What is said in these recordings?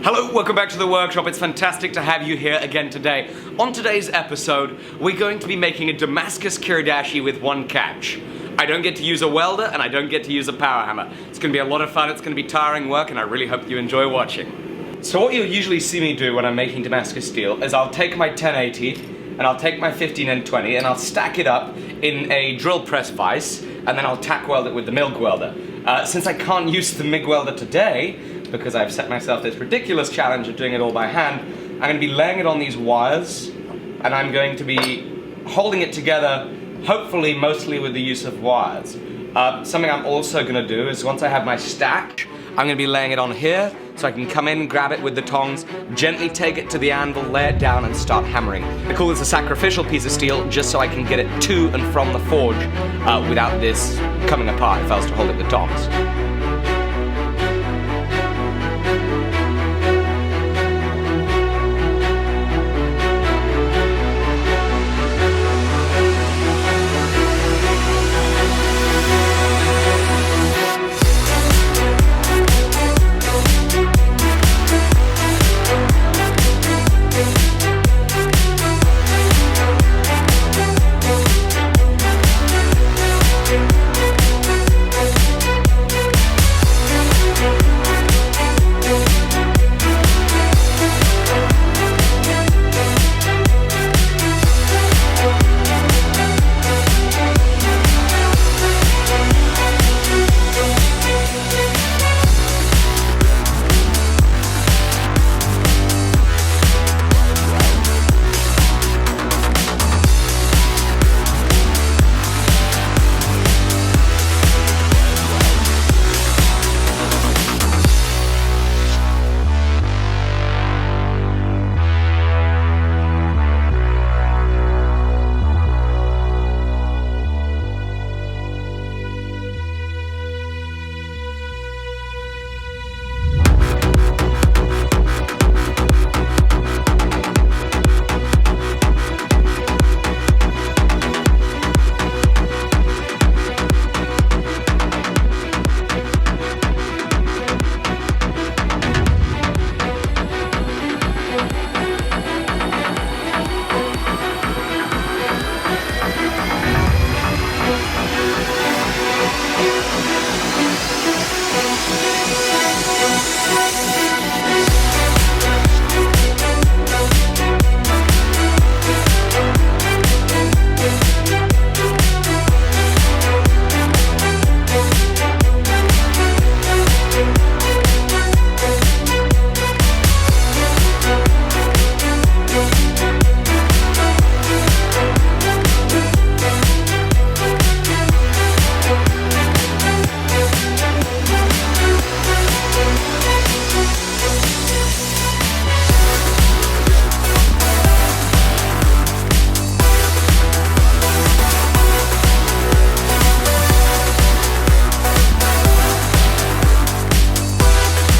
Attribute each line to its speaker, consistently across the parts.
Speaker 1: Hello, welcome back to the workshop. It's fantastic to have you here again today. On today's episode, we're going to be making a Damascus Kiridashi with one catch. I don't get to use a welder and I don't get to use a power hammer. It's going to be a lot of fun, it's going to be tiring work, and I really hope you enjoy watching. So what you'll usually see me do when I'm making Damascus steel is I'll take my 1080 and I'll take my 15N20 and I'll stack it up in a drill press vise, and then I'll tack weld it with the MIG welder. Since I can't use the MIG welder today, because I've set myself this ridiculous challenge of doing it all by hand, I'm going to be laying it on these wires, and I'm going to be holding it together, hopefully mostly with the use of wires. Something I'm also going to do is once I have my stack, I'm going to be laying it on here, so I can come in, grab it with the tongs, gently take it to the anvil, lay it down, and start hammering. I call this a sacrificial piece of steel, just so I can get it to and from the forge without this coming apart if I was to hold it with tongs.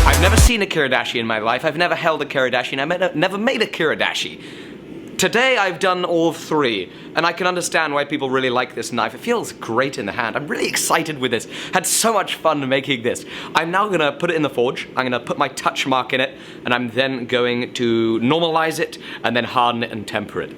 Speaker 1: I've never seen a Kiridashi in my life, I've never held a Kiridashi, and I've never made a Kiridashi. Today I've done all three, and I can understand why people really like this knife. It feels great in the hand. I'm really excited with this. Had so much fun making this. I'm now gonna put it in the forge, I'm gonna put my touch mark in it, and I'm then going to normalize it, and then harden it and temper it.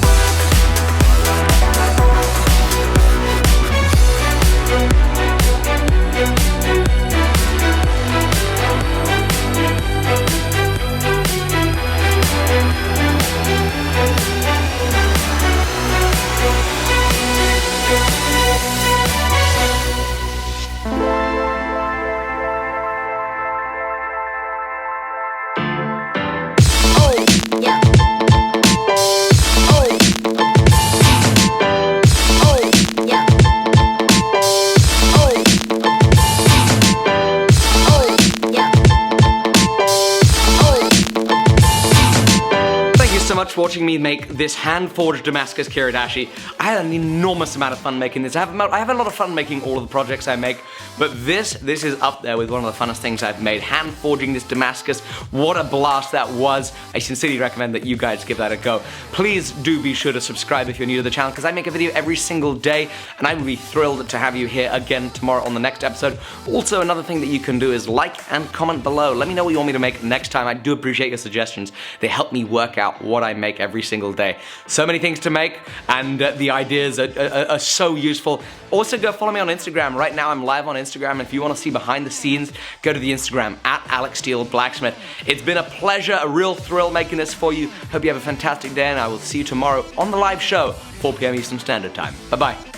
Speaker 1: much for watching me make this hand-forged Damascus Kiridashi. I had an enormous amount of fun making this. I have a lot of fun making all of the projects I make, but this is up there with one of the funnest things I've made. Hand-forging this Damascus, what a blast that was. I sincerely recommend that you guys give that a go. Please do be sure to subscribe if you're new to the channel, because I make a video every single day, and I will be thrilled to have you here again tomorrow on the next episode. Also, another thing that you can do is like and comment below. Let me know what you want me to make next time. I do appreciate your suggestions. They help me work out what I make every single day. So many things to make, and the ideas are so useful. Also, go follow me on Instagram. Right now, I'm live on Instagram. If you want to see behind the scenes, go to the Instagram at Alec Steele Blacksmith. It's been a pleasure, a real thrill making this for you. Hope you have a fantastic day, and I will see you tomorrow on the live show, 4 p.m. Eastern Standard Time. Bye-bye.